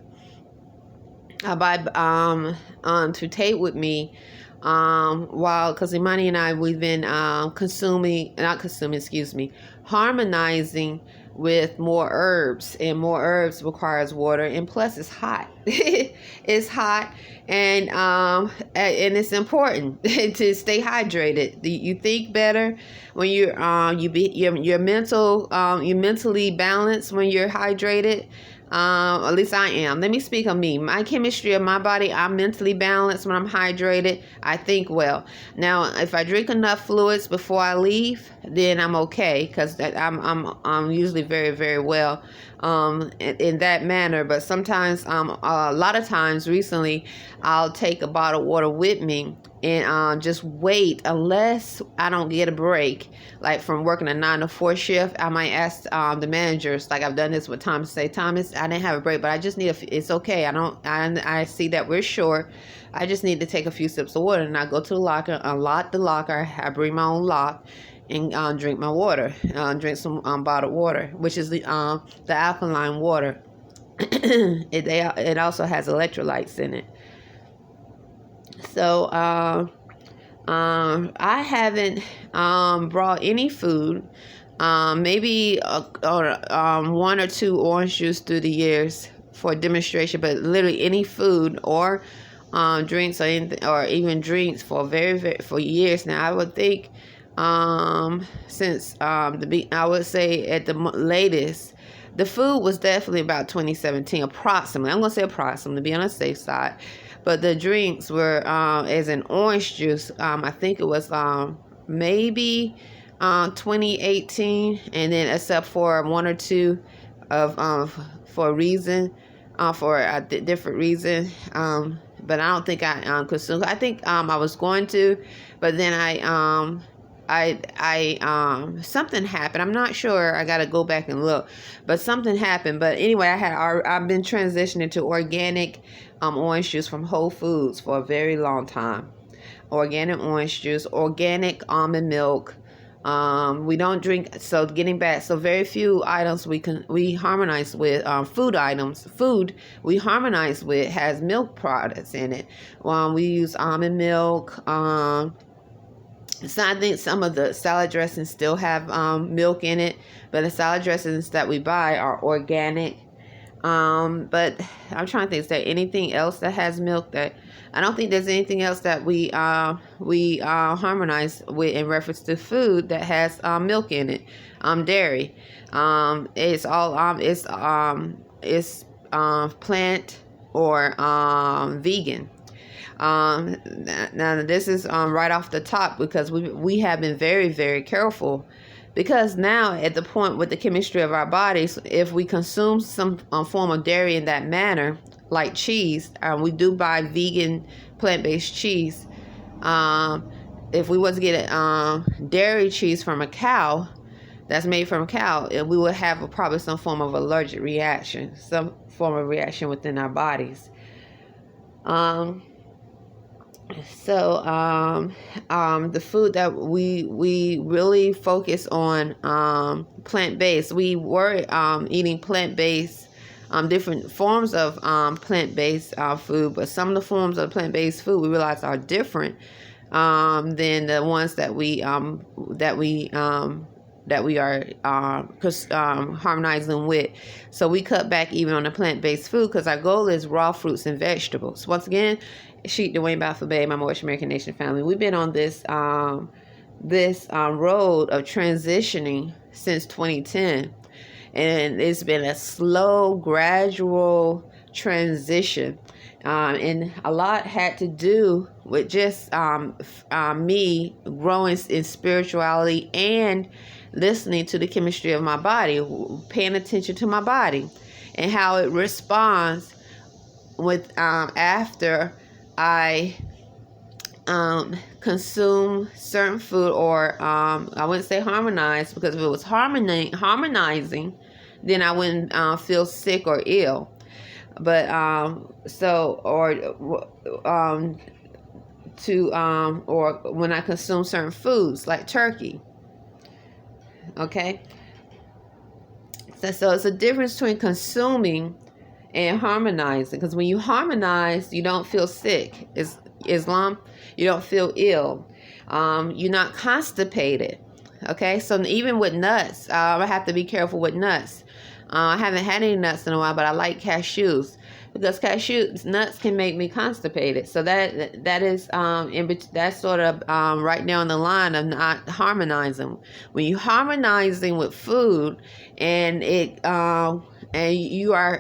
I buy to take with me because Imani and I, we've been harmonizing with more herbs, and more herbs requires water, and plus it's hot. It's hot, and it's important to stay hydrated. You think better when you're mentally balanced when you're hydrated. At least I am. Let me speak on me. My chemistry of my body, I'm mentally balanced when I'm hydrated. I think well. Now, if I drink enough fluids before I leave, then I'm okay, because I'm usually very, very well in that manner. But sometimes, a lot of times recently, I'll take a bottle of water with me and just wait unless I don't get a break, like from working a 9 to 4 shift. I might ask the managers, like I've done this with Thomas, say, Thomas, I didn't have a break, but I just need it's okay. I see that we're short. I just need to take a few sips of water, and I go to the locker, unlock the locker. I bring my own lock and drink my water, drink some bottled water, which is the alkaline water. It also has electrolytes in it. So I haven't brought any food, maybe 1 or 2 orange juice through the years for demonstration, but literally any food or drinks or anything, or even drinks for for years now. I would think since I would say at the latest, the food was definitely about 2017, approximately. I'm gonna say approximately, to be on the safe side. But the drinks were as in orange juice. I think it was maybe 2018, and then except for one or two of for a reason, for a different reason. But I don't think I consumed. I think I was going to, but then something happened. I'm not sure. I got to go back and look, but something happened. But anyway, I've been transitioning to organic orange juice from Whole Foods for a very long time. Organic orange juice, organic almond milk. We don't drink. So getting back, so very few items we harmonize with. Food we harmonize with has milk products in it. We use almond milk. So I think some of the salad dressings still have milk in it, but the salad dressings that we buy are organic. But I'm trying to think, is there anything else that has milk? That I don't think there's anything else that we harmonize with in reference to food that has milk in it. Dairy. It's all it's plant or vegan. Now this is right off the top, because we have been very, very careful, because now at the point with the chemistry of our bodies, if we consume some form of dairy in that manner, like cheese, we do buy vegan plant-based cheese. If we was to get dairy cheese from a cow, that's made from a cow, we would have probably some form of allergic reaction, some form of reaction within our bodies. So the food that we really focus on, plant-based. We were eating plant-based, different forms of plant-based food, but some of the forms of plant-based food we realize are different than the ones that we are harmonizing with. So we cut back even on the plant-based food, because our goal is raw fruits and vegetables. Once again, Sheik Dwayne Baffa-Bay, my Moorish American Nation family. We've been on this road of transitioning since 2010, and it's been a slow, gradual transition, and a lot had to do with just me growing in spirituality and listening to the chemistry of my body, paying attention to my body and how it responds with after I consume certain food, or I wouldn't say harmonize, because if it was harmonizing, then I wouldn't feel sick or ill. But or when I consume certain foods like turkey. Okay. So it's a difference between consuming and harmonizing, because when you harmonize, you don't feel sick. Islam, you don't feel ill. You're not constipated. Okay, so even with nuts, I have to be careful with nuts. I haven't had any nuts in a while, but I like cashews, because nuts can make me constipated. So that is that's sort of right now on the line of not harmonizing. When you harmonizing with food, and your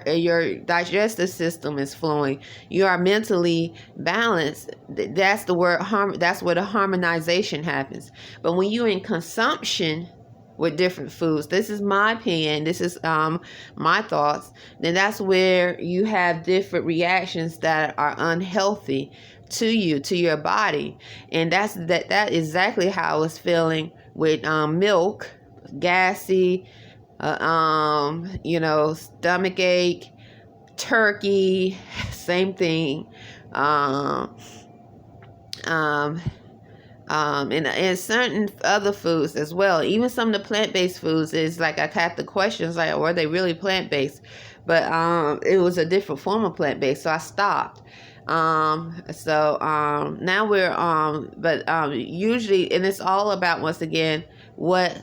digestive system is flowing, you are mentally balanced, that's the word that's where the harmonization happens. But when you're in consumption with different foods, this is my opinion, this is my thoughts, then that's where you have different reactions that are unhealthy to you, to your body. And that exactly how I was feeling with milk, gassy, stomach ache, turkey, same thing. And certain other foods as well. Even some of the plant-based foods is like, I had the questions like, were they really plant-based? But it was a different form of plant-based, so I stopped. Now we're but usually, and it's all about, once again, what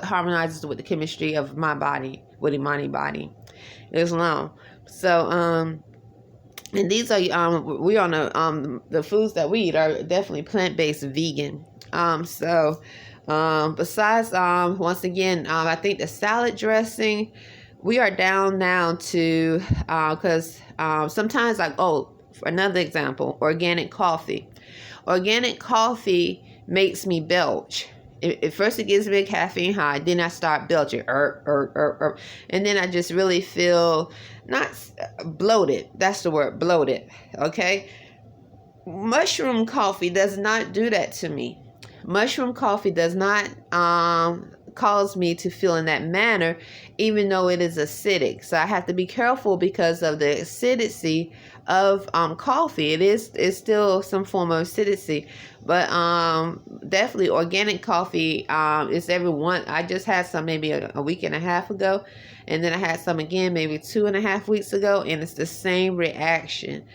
harmonizes with the chemistry of my body, with Imani Body. Islam. So and these are we on the foods that we eat are definitely plant-based vegan. Besides once again, I think the salad dressing, we are down now to because sometimes, like, for another example, organic coffee. Organic coffee makes me belch. First it gives me a caffeine high, then I start belching, and then I just really feel not bloated. That's the word, bloated. Okay, mushroom coffee does not do that to me. Mushroom coffee does not cause me to feel in that manner, even though it is acidic. So I have to be careful because of the acidity of coffee. It's still some form of acidity, but definitely organic coffee is everyone. I just had some maybe a week and a half ago, and then I had some again maybe 2.5 weeks ago, and it's the same reaction.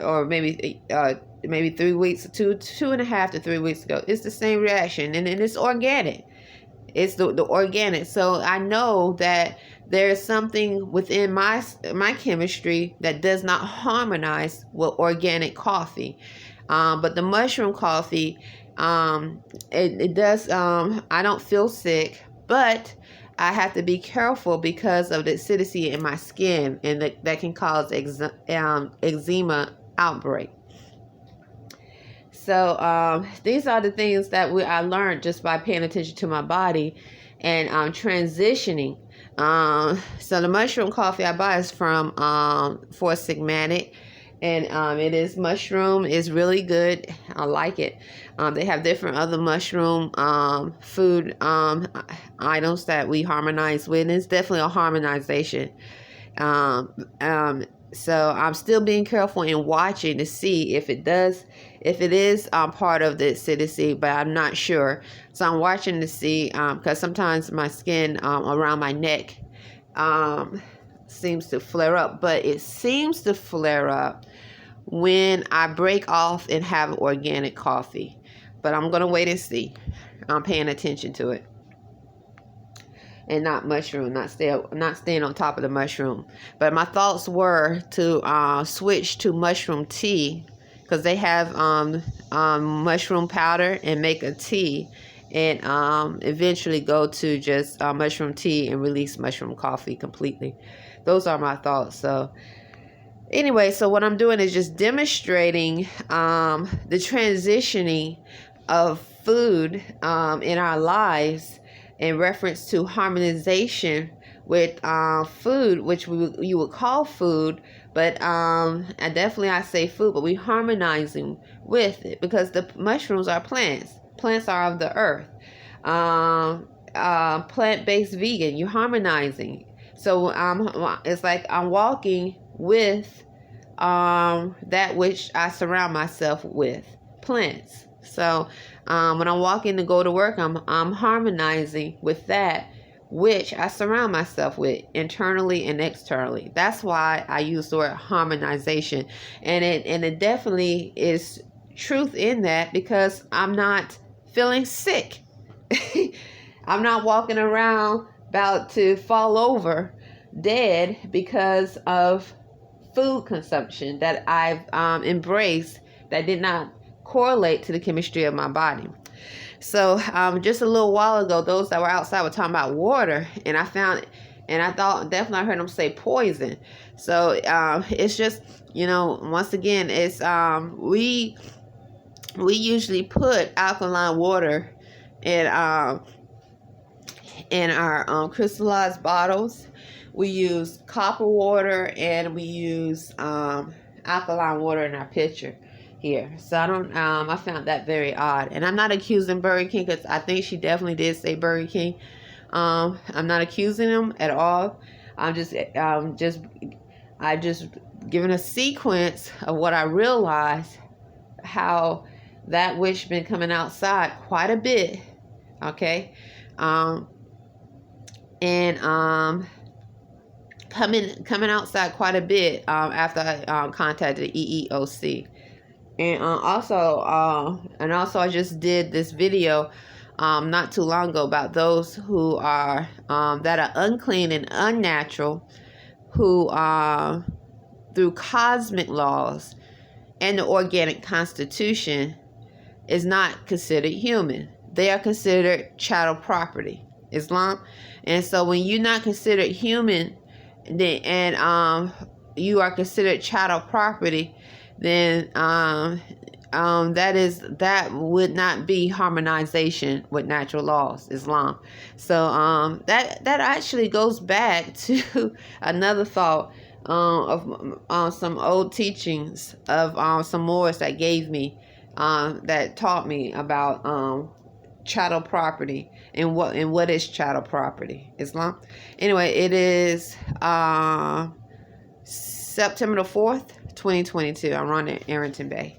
Or maybe 3 weeks, 2.5 to 3 weeks ago. It's the same reaction, and it's organic. It's the organic. So I know that there's something within my chemistry that does not harmonize with organic coffee. But the mushroom coffee, it does. I don't feel sick, but I have to be careful because of the acidity in my skin, and that can cause eczema outbreak. So these are the things that I learned just by paying attention to my body and transitioning. So the mushroom coffee I buy is from Four Sigmatic, and it is mushroom. It's really good. I like it. They have different other mushroom food items that we harmonize with, and it's definitely a harmonization. So I'm still being careful and watching to see if it is part of the acidity, but I'm not sure. So I'm watching to see because sometimes my skin around my neck seems to flare up, but it seems to flare up when I break off and have organic coffee. But I'm gonna wait and see. I'm paying attention to it. And not mushroom, not staying on top of the mushroom. But my thoughts were to switch to mushroom tea, because they have mushroom powder, and make a tea, and eventually go to just mushroom tea and release mushroom coffee completely. Those are my thoughts. So anyway, so what I'm doing is just demonstrating the transitioning of food in our lives in reference to harmonization with food, which you would call food, but I say food, but we harmonizing with it because the mushrooms are plants. Plants are of the earth. Plant-based vegan, you're harmonizing. So it's like I'm walking with that which I surround myself with, plants. So when I'm walking to go to work, I'm harmonizing with that which I surround myself with, internally and externally. That's why I use the word harmonization, and it definitely is truth in that, because I'm not feeling sick. I'm not walking around about to fall over dead because of food consumption that I've embraced that did not correlate to the chemistry of my body. So just a little while ago, those that were outside were talking about water, and I thought definitely I heard them say poison. So it's just, once again, it's we usually put alkaline water in our crystallized bottles. We use copper water, and we use alkaline water in our pitcher here. So I found that very odd. And I'm not accusing Burger King, because I think she definitely did say Burger King. I'm not accusing them at all. I'm just giving a sequence of what I realized, how that which been coming outside quite a bit. Okay. Coming outside quite a bit after I contacted the EEOC. And also I just did this video not too long ago about those who are that are unclean and unnatural, who through cosmic laws and the organic constitution is not considered human. They are considered chattel property. Islam. And so when you're not considered human, then and you are considered chattel property, then that would not be harmonization with natural laws, Islam. So that actually goes back to another thought of some old teachings of some Moors that gave me that taught me about chattel property and what is chattel property, Islam. Anyway, it is September the 4th, 2022. I'm on Arrington-Bey.